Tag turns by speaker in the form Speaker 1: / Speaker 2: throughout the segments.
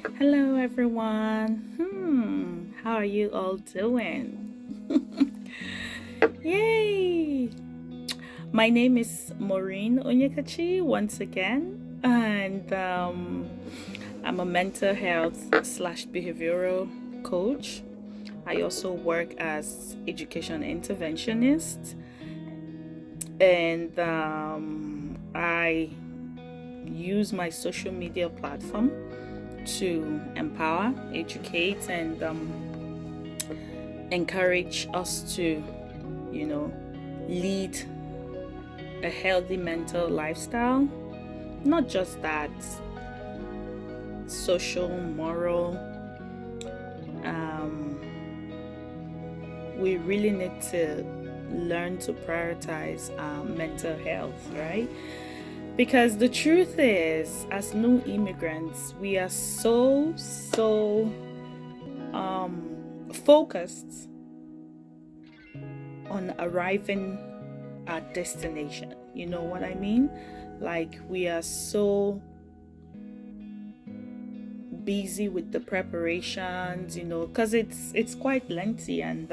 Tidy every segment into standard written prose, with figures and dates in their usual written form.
Speaker 1: Hello, everyone. How are you all doing? Yay! My name is Maureen Onyekachi once again, and I'm a mental health slash behavioral coach. I also work as education interventionist, and I use my social media platform to empower, educate, and encourage us to, you know, lead a healthy mental lifestyle. Not just that, social, moral. Um, we really need to learn to prioritize our mental health, right? Because the truth is, as new immigrants, we are so focused on arriving at destination. You know what I mean? Like we are so busy with the preparations, because it's quite lengthy and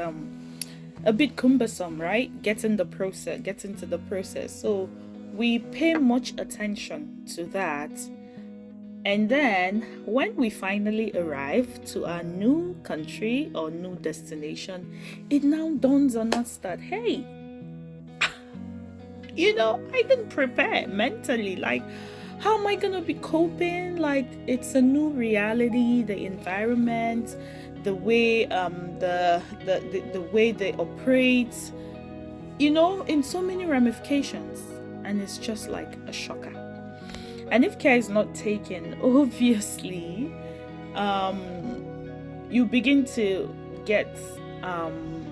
Speaker 1: a bit cumbersome, right? Getting to the process. So we pay much attention to that. And then when we finally arrive to our new country or new destination, it now dawns on us that, hey, I didn't prepare mentally. Like, how am I gonna be coping? Like, it's a new reality, the environment, the way the way they operate, in so many ramifications. And it's just like a shocker. And if care is not taken, obviously, you begin to get um,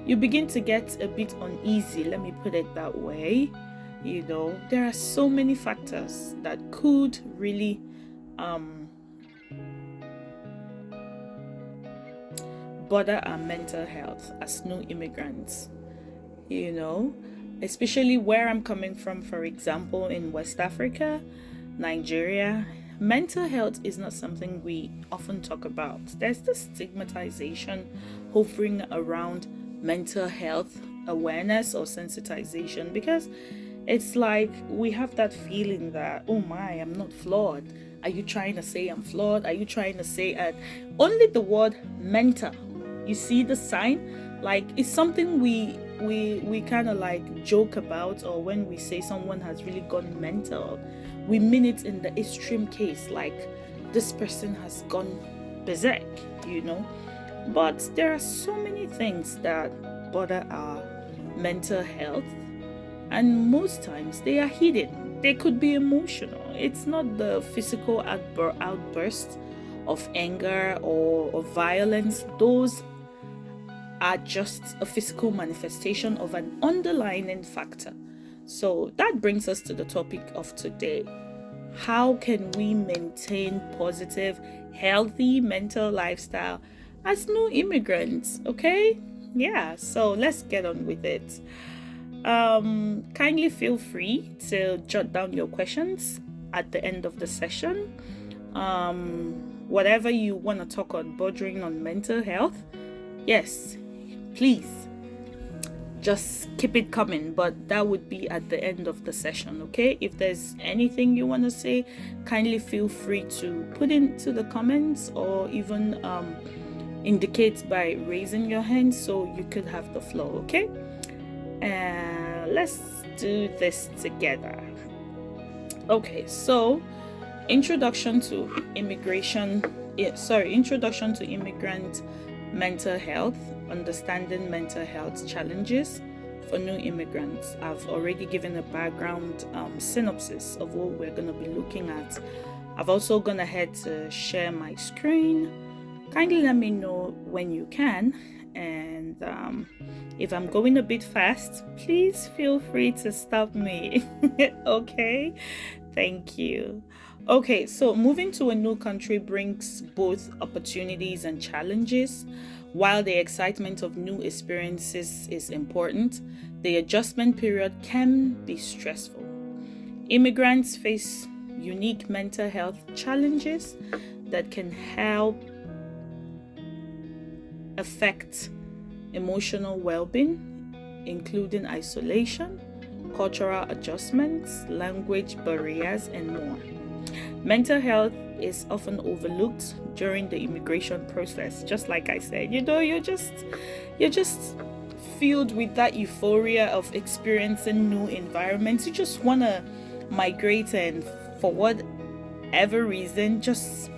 Speaker 1: a bit uneasy. Let me put it that way. There are so many factors that could really bother our mental health as new immigrants. You know, especially where I'm coming from, for example, in West Africa, Nigeria, mental health is not something we often talk about. There's this stigmatization hovering around mental health awareness or sensitization because it's like we have that feeling that, oh my, I'm not flawed. Are you trying to say I'm flawed? Are you trying to say only the word mental? You see the sign? Like it's something we kind of like joke about, or when we say someone has really gone mental, we mean it in the extreme case, like this person has gone berserk, but there are so many things that bother our mental health, and most times they are hidden. They could be emotional. It's not the physical outburst of anger or violence. Those are just a physical manifestation of an underlying factor. So that brings us to the topic of today. How can we maintain positive, healthy mental lifestyle as new immigrants? Okay? Yeah, so let's get on with it. Kindly feel free to jot down your questions at the end of the session. Whatever you want to talk on bordering on mental health, yes, please just keep it coming, but that would be at the end of the session. Okay, if there's anything you want to say, kindly feel free to put into the comments, or even indicate by raising your hand so you could have the floor. Okay, let's do this together. Okay, so introduction to immigrant mental health, understanding mental health challenges for new immigrants. I've already given a background synopsis of what we're going to be looking at. I've also gone ahead to share my screen. Kindly let me know when you can, and if I'm going a bit fast, please feel free to stop me. Okay, thank you. Okay, so moving to a new country brings both opportunities and challenges. While the excitement of new experiences is important, the adjustment period can be stressful. Immigrants face unique mental health challenges that can help affect emotional well-being, including isolation, cultural adjustments, language barriers, and more. Mental health is often overlooked during the immigration process. Just like I said, you're just filled with that euphoria of experiencing new environments. You just want to migrate, and for whatever reason, just,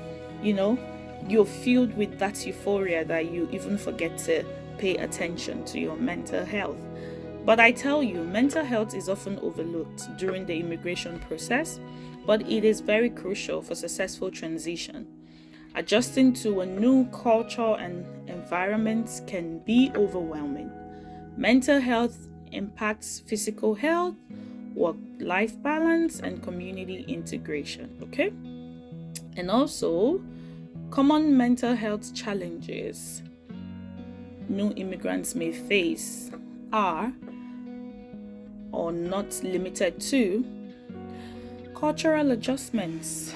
Speaker 1: you're filled with that euphoria that you even forget to pay attention to your mental health. But I tell you, mental health is often overlooked during the immigration process, but it is very crucial for successful transition. Adjusting to a new culture and environment can be overwhelming. Mental health impacts physical health, work-life balance, and community integration, okay? And also, common mental health challenges new immigrants may face are, or not limited to, cultural adjustments.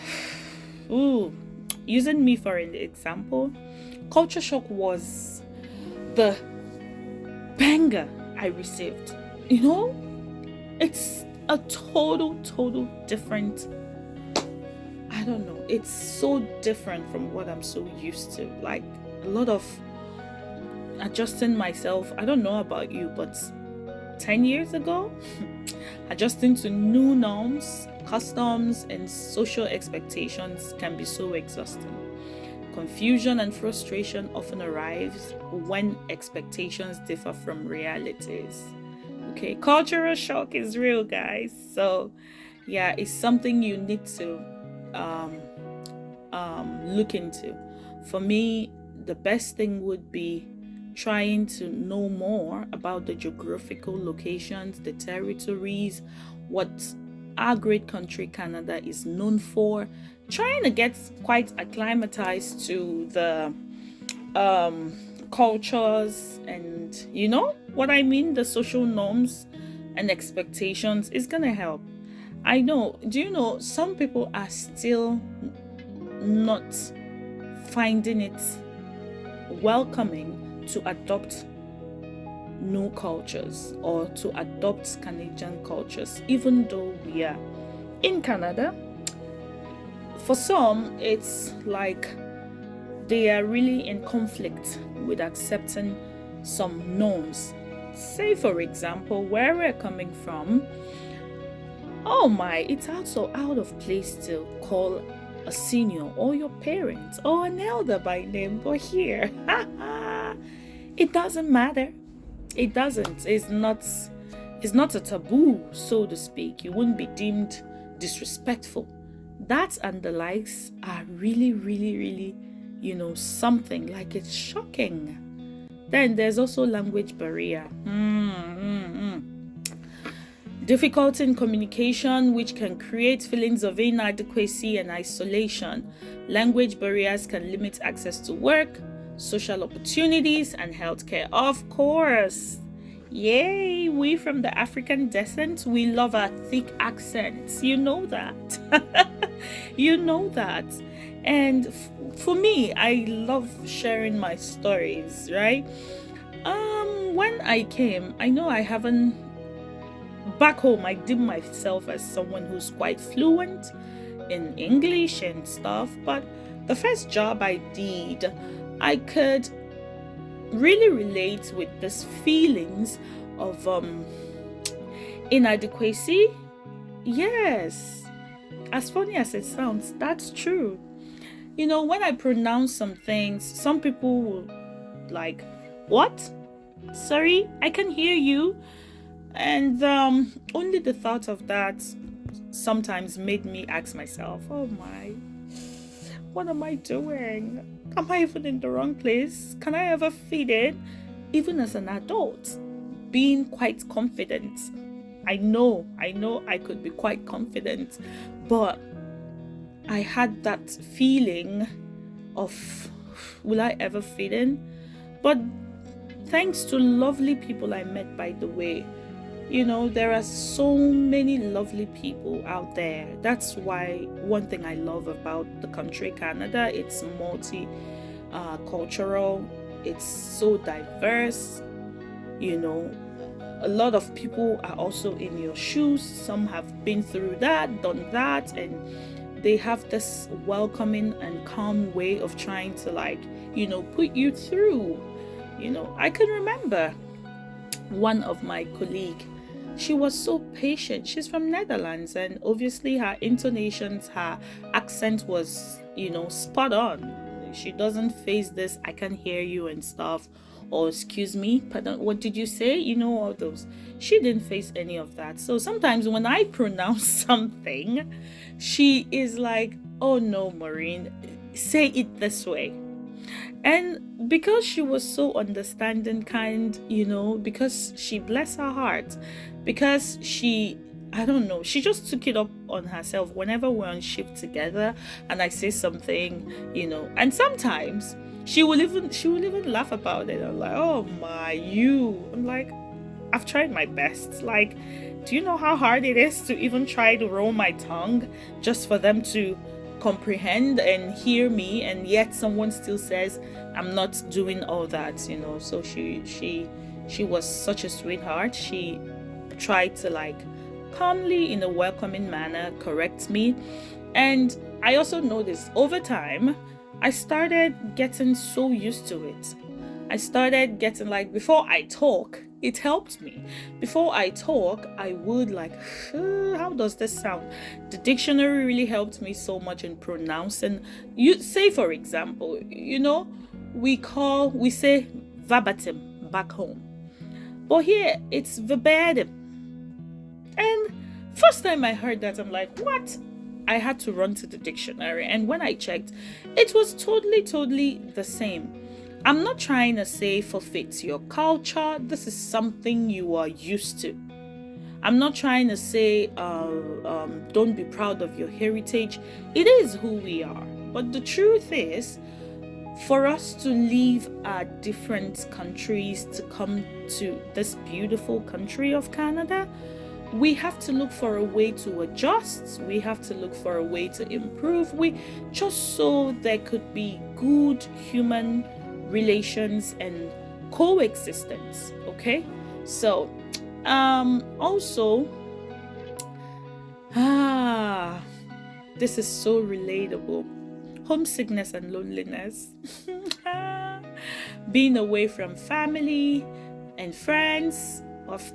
Speaker 1: Using me for an example, culture shock was the banger I received. It's a total different, I don't know, it's so different from what I'm so used to. Like, a lot of adjusting myself. I don't know about you, but 10 years ago, adjusting to new norms, customs, and social expectations can be so exhausting. Confusion and frustration often arrives when expectations differ from realities. Okay, cultural shock is real, guys. So, yeah, it's something you need to look into. For me, the best thing would be trying to know more about the geographical locations, the territories, what our great country Canada is known for, trying to get quite acclimatized to the cultures, and what I mean, the social norms and expectations is gonna help. I know, do you know some people are still not finding it welcoming to adopt new cultures or to adopt Canadian cultures, even though we are in Canada. For some, it's like they are really in conflict with accepting some norms. Say, for example, where we're coming from, oh my, it's also out of place to call a senior or your parents or an elder by name, but here, it doesn't matter. It doesn't. It's not a taboo, so to speak. You wouldn't be deemed disrespectful. That and the likes are really, really, really, something like it's shocking. Then there's also language barrier. Difficulty in communication, which can create feelings of inadequacy and isolation. Language barriers can limit access to work, social opportunities, and healthcare. Of course. Yay, we from the African descent, we love our thick accents. You know that. You know that. And for me, I love sharing my stories, right? When I came, I know I haven't, back home, I deem myself as someone who's quite fluent in English and stuff, but the first job I did, I could really relate with these feelings of inadequacy. Yes, as funny as it sounds, that's true. When I pronounce some things, some people will like, what? Sorry, I can hear you. And only the thought of that sometimes made me ask myself, oh my, what am I doing? Am I even in the wrong place? Can I ever fit in? Even as an adult, being quite confident. I know I could be quite confident, but I had that feeling of, will I ever fit in? But thanks to lovely people I met, by the way, There are so many lovely people out there. That's why one thing I love about the country Canada, it's multi cultural, it's so diverse. you know a lot of people are also in your shoes. Some have been through that, done that, and they have this welcoming and calm way of trying to, like, put you through. I can remember one of my colleague. She was so patient. She's from Netherlands, and obviously her intonations, her accent was, spot on. She doesn't face this "I can't hear you" and stuff, or "excuse me, pardon, what did you say?" All those. She didn't face any of that. So sometimes when I pronounce something, she is like, "Oh no, Maureen, say it this way." And because she was so understanding, kind, because she, bless her heart, because she, I don't know, she just took it up on herself whenever we're on shift together and I say something, and sometimes she will even laugh about it. I'm like, "Oh my, you." I'm like, "I've tried my best. Like, do you know how hard it is to even try to roll my tongue just for them to comprehend and hear me, and yet someone still says I'm not doing all that." So she was such a sweetheart. She tried to, like, calmly, in a welcoming manner, correct me. And I also noticed over time I started getting so used to it. I started getting, like, before I talk, it helped me. Before I talk, I would, like, how does this sound? The dictionary really helped me so much in pronouncing. You say, for example, we say verbatim back home, but here it's verbatim. And first time I heard that, I'm like, "What?" I had to run to the dictionary, and when I checked, it was totally the same. I'm not trying to say forfeit your culture. This is something you are used to. I'm not trying to say don't be proud of your heritage. It is who we are. But the truth is, for us to leave our different countries to come to this beautiful country of Canada, we have to look for a way to adjust. We have to look for a way to improve. Just so there could be good human relations and coexistence. Okay, so also, this is so relatable: homesickness and loneliness. Being away from family and friends,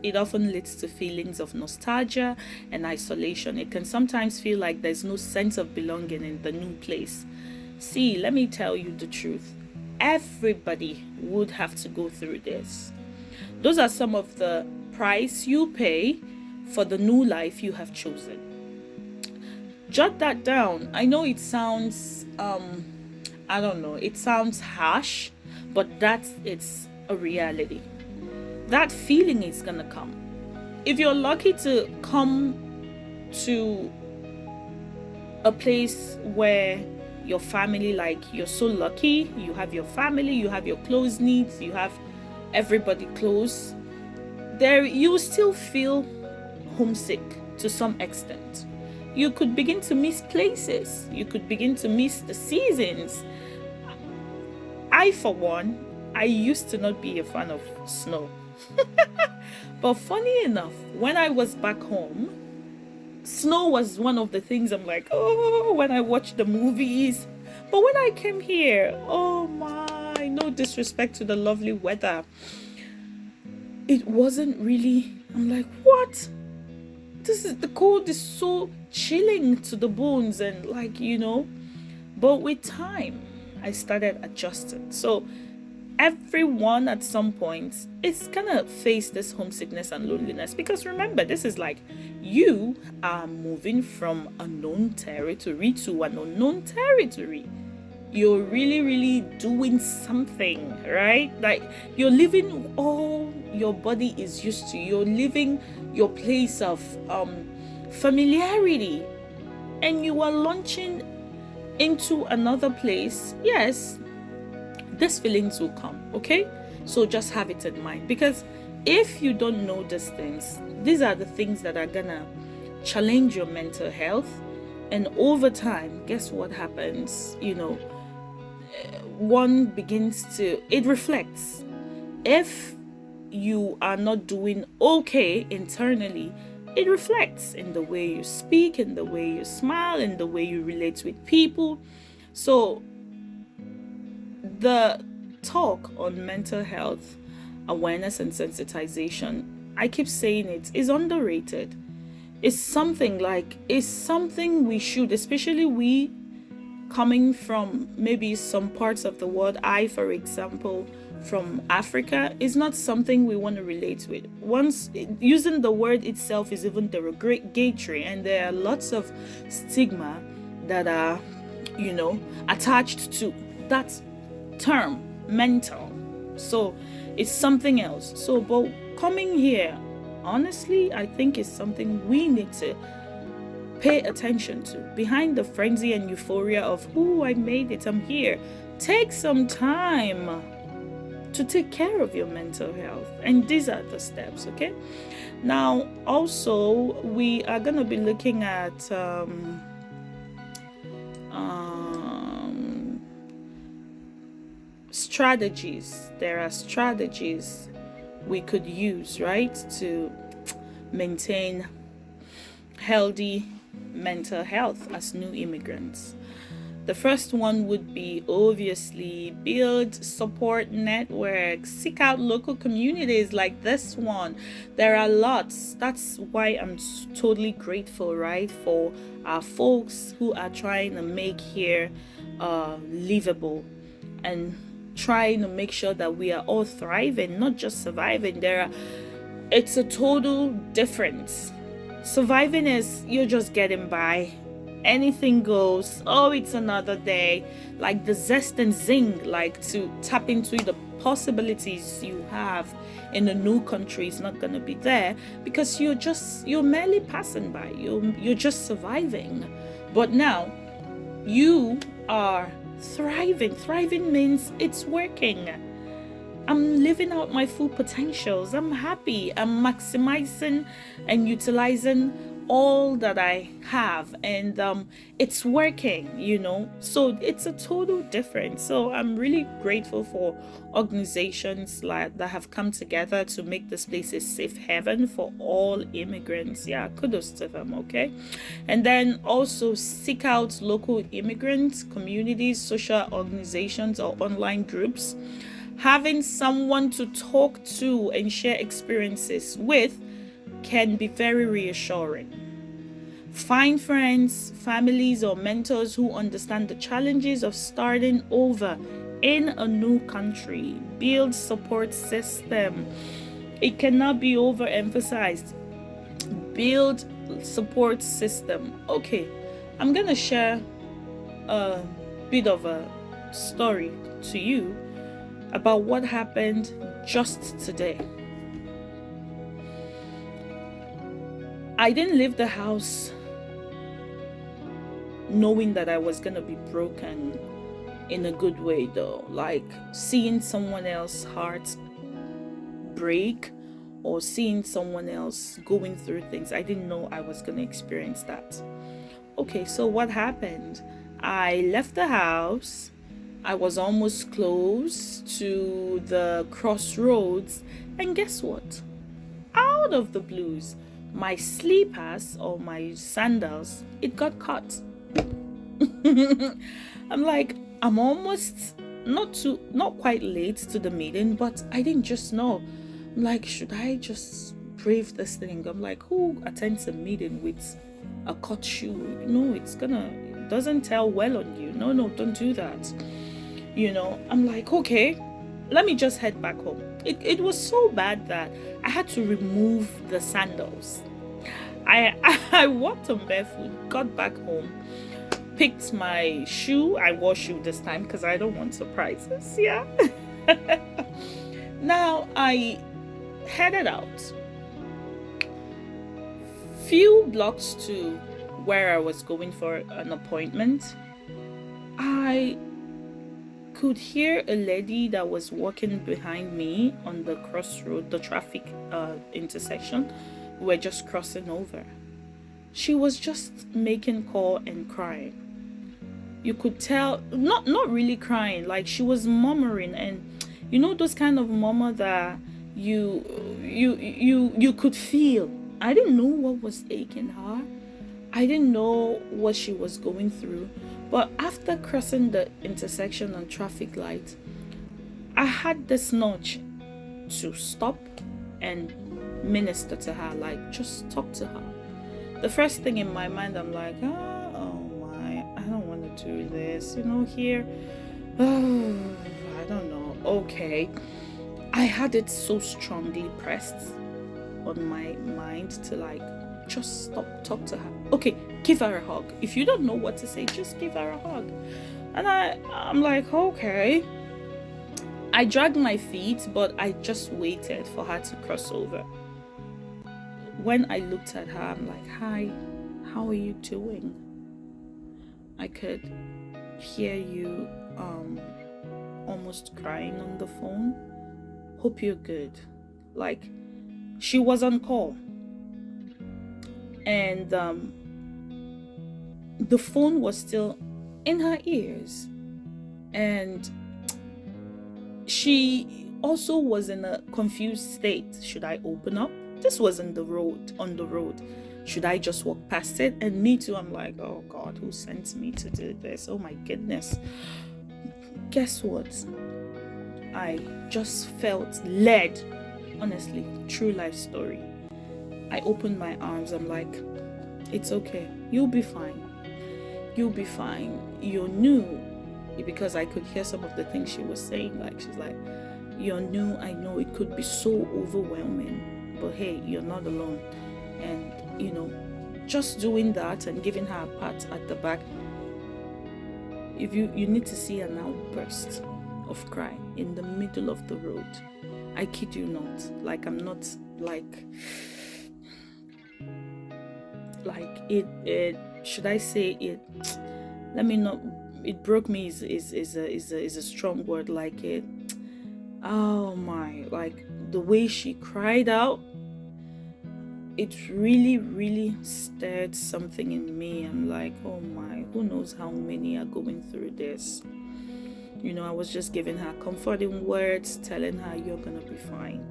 Speaker 1: it often leads to feelings of nostalgia and isolation. It can sometimes feel like there's no sense of belonging in the new place. See, let me tell you the truth. Everybody would have to go through this. Those are some of the price you pay for the new life you have chosen. Jot that down. I know it sounds I don't know, it sounds harsh, but it's a reality. That feeling is gonna come. If you're lucky to come to a place where your family, like, you're so lucky, you have your family, you have your close needs, you have everybody close, there you still feel homesick to some extent. You could begin to miss places, you could begin to miss the seasons. I, for one, I used to not be a fan of snow. But funny enough, when I was back home, snow was one of the things I'm like, oh, when I watched the movies. But when I came here, oh my, no disrespect to the lovely weather, it wasn't really, I'm like, what? The cold is so chilling to the bones, and, like, but with time, I started adjusting. So everyone at some point is gonna face this homesickness and loneliness, because remember, this is like you are moving from a known territory to an unknown territory. You're really doing something, right? Like, you're leaving all your body is used to. You're leaving your place of familiarity, and you are launching into another place. Yes, these feelings will come, okay? So just have it in mind, because If you don't know these things, these are the things that are gonna challenge your mental health. And over time, guess what happens? One begins to, it reflects. If you are not doing okay internally, it reflects in the way you speak, in the way you smile, in the way you relate with people. So the talk on mental health awareness and sensitization, I keep saying it, is underrated. It's something we should, especially we coming from maybe some parts of the world. I, for example, from Africa, is not something we want to relate with. Once using the word itself is even derogatory, and there are lots of stigma that are, attached to that term, mental. So it's something else. So, but coming here, honestly, I think it's something we need to pay attention to. Behind the frenzy and euphoria of, I made it, I'm here. Take some time to take care of your mental health. And these are the steps, okay? Now, also, we are going to be looking at strategies. There are strategies we could use, right, to maintain healthy mental health as new immigrants. The first one would be obviously build support networks, seek out local communities like this one. There are lots. That's why I'm totally grateful, right, for our folks who are trying to make here livable and trying to make sure that we are all thriving, not just surviving. It's a total difference. Surviving is you're just getting by. Anything goes. Oh, it's another day. Like the zest and zing, like to tap into the possibilities you have in a new country is not going to be there, because you're merely passing by. You're just surviving. But now you are thriving. Thriving means it's working. I'm living out my full potentials. I'm happy. I'm maximizing and utilizing all that I have, and it's working, so it's a total difference. So I'm really grateful for organizations that have come together to make this place a safe haven for all immigrants. Yeah, kudos to them. Okay. And then also seek out local immigrant communities, social organizations, or online groups. Having someone to talk to and share experiences with can be very reassuring. Find friends, families, or mentors who understand the challenges of starting over in a new country. Build support system. It cannot be overemphasized. Build support system. Okay, I'm gonna share a bit of a story to you about what happened just today. I didn't leave the house knowing that I was gonna be broken in a good way, though. Like seeing someone else's heart break or seeing someone else going through things. I didn't know I was gonna experience that. Okay, so what happened? I left the house. I was almost close to the crossroads, and guess what? Out of the blues, my slippers or my sandals, it got caught. I'm like, I'm almost not quite late to the meeting, but I didn't just know. I'm like, should I just brave this thing? I'm like, who attends a meeting with a cut shoe? It doesn't tell well on you. No, don't do that. I'm like, okay, let me just head back home. It was so bad that I had to remove the sandals. I walked on barefoot, got back home, picked my shoe. I wore shoe this time because I don't want surprises. Yeah. Now I headed out. Few blocks to where I was going for an appointment, I could hear a lady that was walking behind me on the crossroad, the traffic intersection. We're just crossing over. She was just making call and crying. You could tell, not really crying, like she was murmuring, and you know those kind of murmur that you could feel. I didn't know what was aching her. I didn't know what she was going through. But after crossing the intersection on traffic light, I had this nudge to stop and minister to her, like just talk to her. The first thing in my mind, I'm like, oh my, I don't want to do this, here. Oh, I don't know. Okay. I had it so strongly pressed on my mind to like, just stop, talk to her. Okay, give her a hug. If you don't know what to say, just give her a hug. And I'm like, okay. I dragged my feet, but I just waited for her to cross over. When I looked at her, I'm like, hi, how are you doing? I could hear you almost crying on the phone. Hope you're good. Like, she was on call. And the phone was still in her ears. And she also was in a confused state. Should I open up? This was on the road. Should I just walk past it? And me too, I'm like, oh God, who sent me to do this? Oh my goodness. Guess what? I just felt led. Honestly, true life story. I opened my arms. I'm like, it's okay. You'll be fine. You'll be fine. You're new. Because I could hear some of the things she was saying. Like, she's like, you're new. I know it could be so overwhelming. But hey, you're not alone. And, just doing that and giving her a pat at the back. If you need to see an outburst of cry in the middle of the road. I kid you not. Like, I'm not like it should I say it, let me not, it broke me is a strong word. Like, it, oh my, like the way she cried out, it really, really stirred something in me. I'm like, oh my, who knows how many are going through this. I was just giving her comforting words, telling her you're gonna be fine.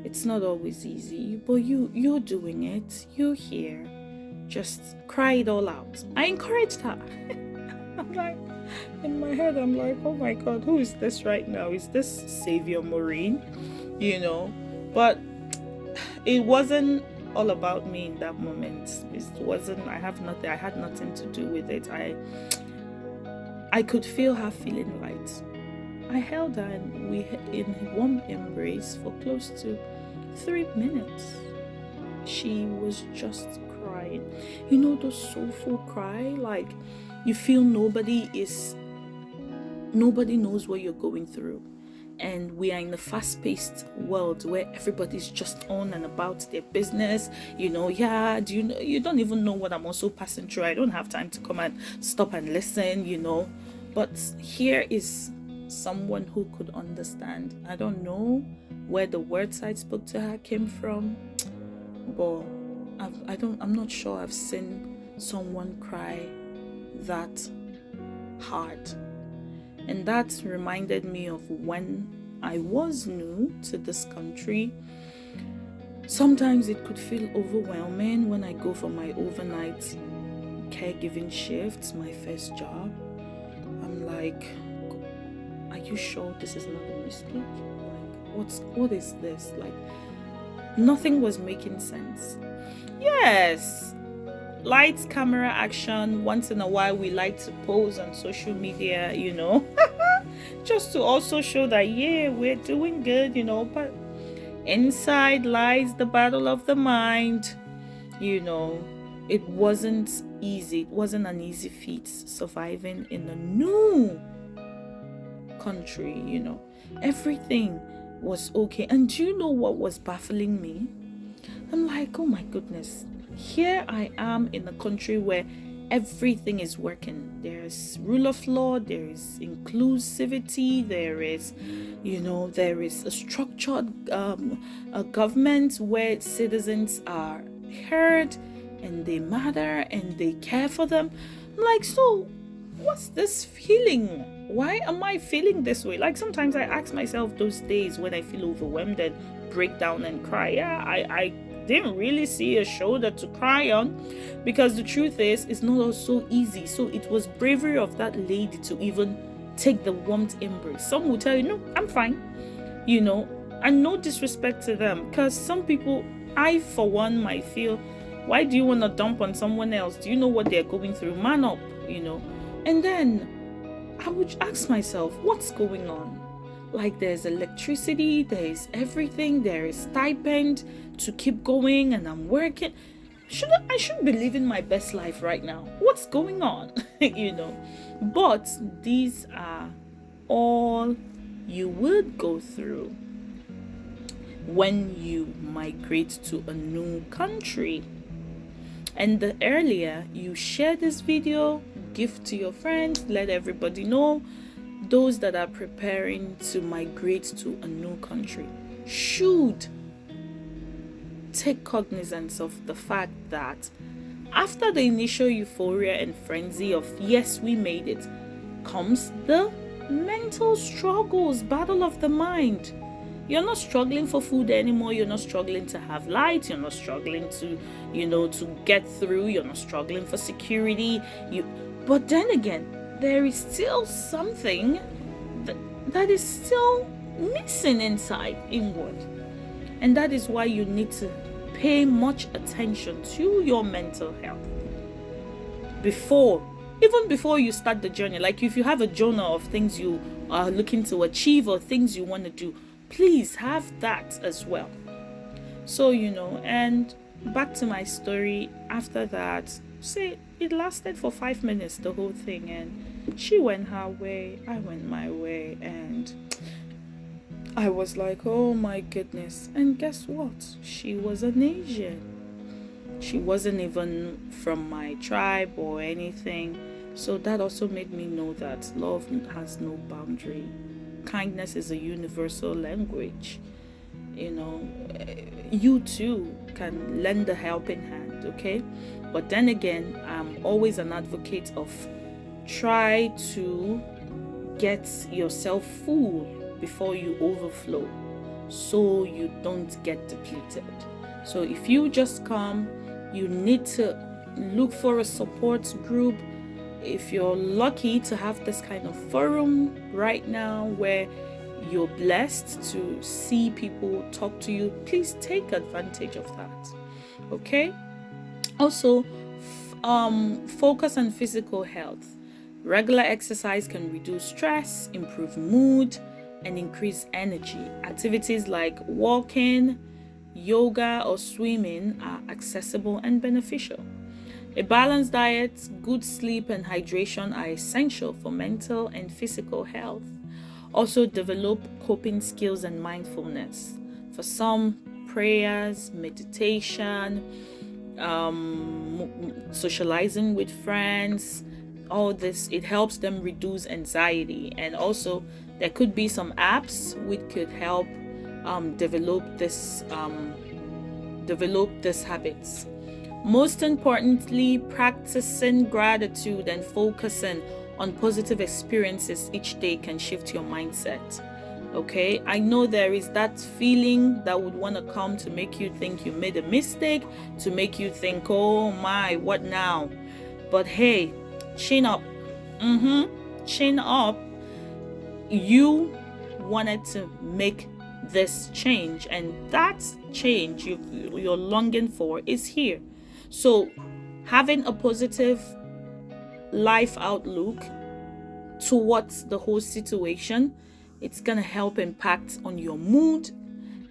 Speaker 1: It's not always easy, but you're doing it. You're here. Just cry it all out. I encouraged her. I'm like, in my head, I'm like, oh my God, who is this right now? Is this Savior Maureen? But it wasn't all about me in that moment. It wasn't, I had nothing to do with it. I could feel her feeling light. I held her and we in warm embrace for close to 3 minutes. She was just crying. Those soulful cry, like you feel nobody knows what you're going through. And we are in a fast-paced world where everybody's just on and about their business. You don't even know what I'm also passing through. I don't have time to come and stop and listen, But here is someone who could understand. I don't know where the words I spoke to her came from, but I'm not sure I've seen someone cry that hard. And that reminded me of when I was new to this country. Sometimes it could feel overwhelming when I go for my overnight caregiving shifts, my first job. I'm like, are you sure this is not a mistake? Like, what is this? Like, nothing was making sense. Yes, lights, camera, action. Once in a while, we like to pose on social media, just to also show that, yeah, we're doing good, but inside lies the battle of the mind. It wasn't easy. It wasn't an easy feat surviving in a new country. Everything was okay. And do you know what was baffling me? I'm like, oh my goodness, here I am in a country where everything is working. There's rule of law, there is inclusivity, there is a structured a government where citizens are heard and they matter and they care for them. I'm like, so what's this feeling? Why am I feeling this way? Like, sometimes I ask myself those days when I feel overwhelmed and break down and cry. Yeah, I didn't really see a shoulder to cry on, because the truth is, it's not all so easy. So it was bravery of that lady to even take the warmth embrace. Some will tell you, no, I'm fine, and no disrespect to them, because some people, I for one, might feel, why do you want to dump on someone else? Do you know what they're going through? Man up, and then I would ask myself, what's going on? Like, there's electricity, there's everything, there is stipend to keep going, and I'm working. I should be living my best life right now. What's going on? But these are all you would go through when you migrate to a new country. And the earlier you share this video, give to your friends, let everybody know, those that are preparing to migrate to a new country should take cognizance of the fact that after the initial euphoria and frenzy of yes, we made it, comes the mental struggles, battle of the mind. You're not struggling for food anymore. You're not struggling to have light. You're not struggling to, to get through. You're not struggling for security. But then again, there is still something that is still missing inside, inward. And that is why you need to pay much attention to your mental health even before you start the journey. Like, if you have a journal of things you are looking to achieve or things you want to do, please have that as well. So, and back to my story. After that, say it lasted for 5 minutes, the whole thing, and she went her way, I went my way, and I was like, oh my goodness. And guess what? She was an Asian. She wasn't even from my tribe or anything. So that also made me know that love has no boundary. Kindness is a universal language. You too can lend a helping hand, okay? But then again, I'm always an advocate of try to get yourself full before you overflow, so you don't get depleted. So if you just come, you need to look for a support group. If you're lucky to have this kind of forum right now where you're blessed to see people talk to you, please take advantage of that, okay? Also, focus on physical health. Regular exercise can reduce stress, improve mood, and increase energy. Activities like walking, yoga, or swimming are accessible and beneficial. A balanced diet, good sleep, and hydration are essential for mental and physical health. Also, develop coping skills and mindfulness. For some, prayers, meditation, socializing with friends, all this, it helps them reduce anxiety. And also, there could be some apps which could help develop this habits. Most importantly, practicing gratitude and focusing on positive experiences each day can shift your mindset. Okay, I know there is that feeling that would want to come to make you think you made a mistake, to make you think, oh my, what now? But hey, chin up. Chin up. You wanted to make this change, and that change you're longing for is here. So having a positive life outlook towards the whole situation, it's gonna help impact on your mood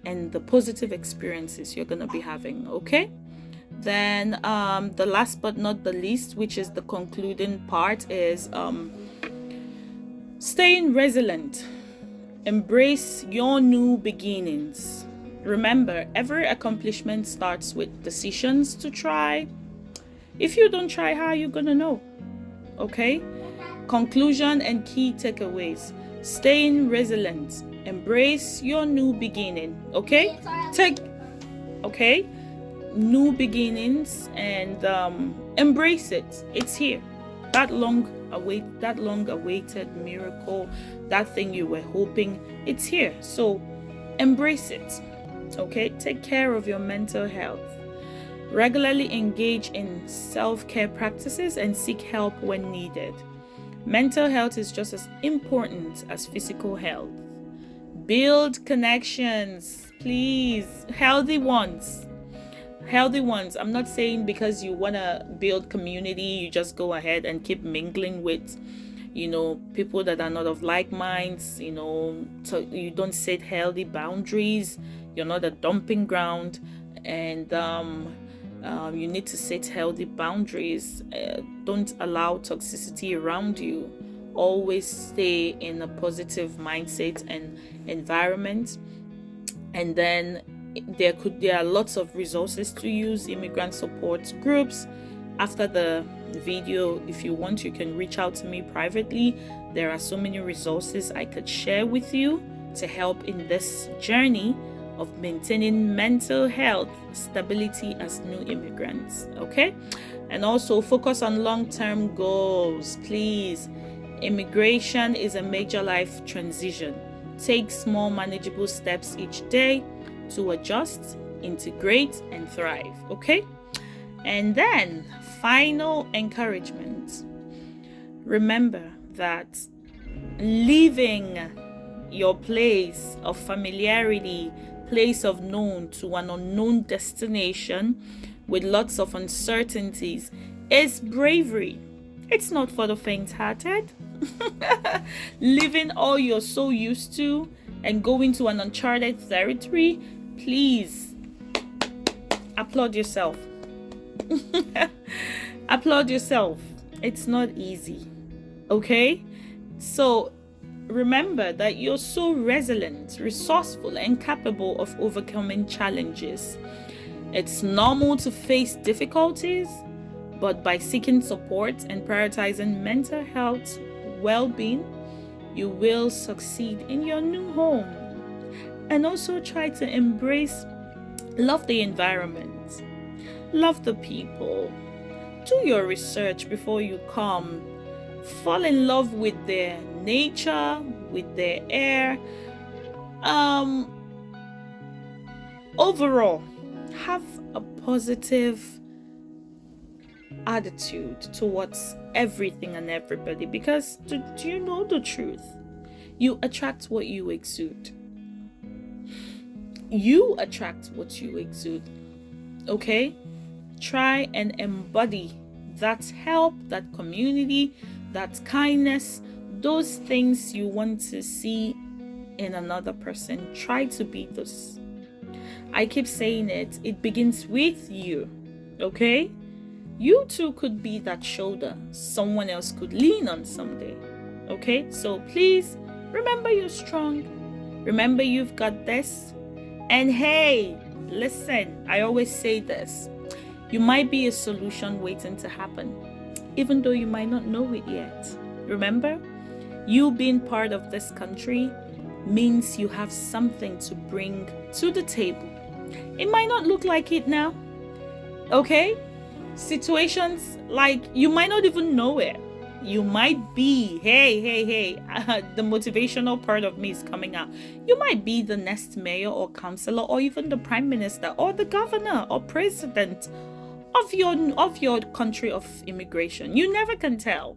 Speaker 1: and the positive experiences you're gonna be having. Okay, then the last but not the least, which is the concluding part, is staying resilient. Embrace your new beginnings. Remember, every accomplishment starts with decisions to try. If you don't try, how are you gonna know? Okay? Conclusion and key takeaways. Staying resilient. Embrace your new beginning. Okay? Okay? New beginnings, and embrace it. It's here. That long awaited miracle, that thing you were hoping, it's here. So embrace it. Okay? Take care of your mental health. Regularly engage in self-care practices and seek help when needed. Mental health is just as important as physical health. Build connections, please. Healthy ones. I'm not saying because you want to build community, you just go ahead and keep mingling with, people that are not of like minds, so you don't set healthy boundaries. You're not a dumping ground, and you need to set healthy boundaries. Don't allow toxicity around you. Always stay in a positive mindset and environment. And then there are lots of resources to use. Immigrant support groups. After the video, if you want, you can reach out to me privately. There are so many resources I could share with you to help in this journey of maintaining mental health stability as new immigrants. Okay? And also focus on long-term goals, please. Immigration is a major life transition. Take small manageable steps each day to adjust, integrate, and thrive. Okay? And then final encouragement. Remember that leaving your place of familiarity, place of known, to an unknown destination with lots of uncertainties is bravery. It's not for the faint-hearted. Leaving all you're so used to and going to an uncharted territory, please applaud yourself. Applaud yourself. It's not easy. Okay? So remember that you're so resilient, resourceful, and capable of overcoming challenges. It's normal to face difficulties, but by seeking support and prioritizing mental health well-being, you will succeed in your new home. And also try to love the environment, love the people. Do your research before you come. Fall in love with their nature, with their air. Overall, have a positive attitude towards everything and everybody, because do you know the truth? You attract what you exude. You attract what you exude. Okay? Try and embody that help, that community, that kindness, those things you want to see in another person. Try to be those. I keep saying it begins with you. Okay? You too could be that shoulder someone else could lean on someday. Okay? So please remember you're strong. Remember you've got this. And hey, listen, I always say this. You might be a solution waiting to happen, even though you might not know it yet. Remember, you being part of this country means you have something to bring to the table. It might not look like it now. Okay? Situations like you might not even know it. You might be, hey, the motivational part of me is coming out. You might be the next mayor or councillor or even the prime minister or the governor or president of your country of immigration. You never can tell.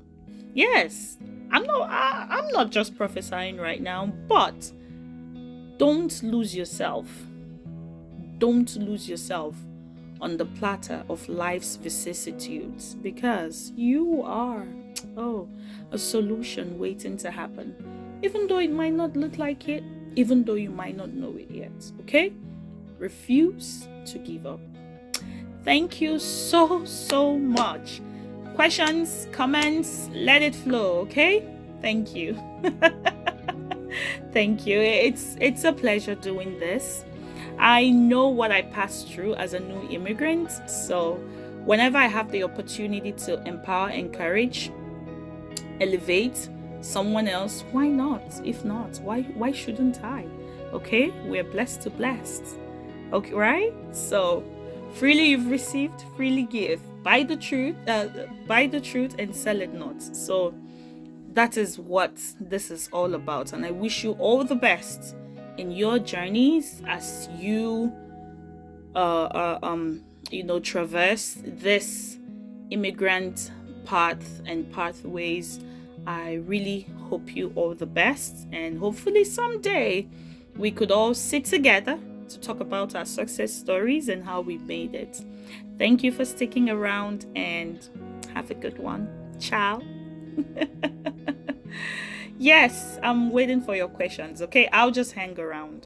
Speaker 1: Yes, I'm not just prophesying right now, but don't lose yourself. Don't lose yourself on the platter of life's vicissitudes, because you are a solution waiting to happen, even though it might not look like it, even though you might not know it yet. Okay? Refuse to give up. Thank you so much. Questions, comments, let it flow. Okay? Thank you. Thank you. It's a pleasure doing this. I know what I passed through as a new immigrant, so whenever I have the opportunity to empower, encourage, elevate someone else, why not? If not, why shouldn't I? Okay, we're blessed to blessed. Okay, right? So freely you've received, freely give. Buy the truth and sell it not. So that is what this is all about, and I wish you all the best in your journeys as you traverse this immigrant path and pathways. I really hope you all the best, and hopefully someday we could all sit together to talk about our success stories and how we made it. Thank you for sticking around, and have a good one. Ciao. Yes, I'm waiting for your questions. Okay, I'll just hang around.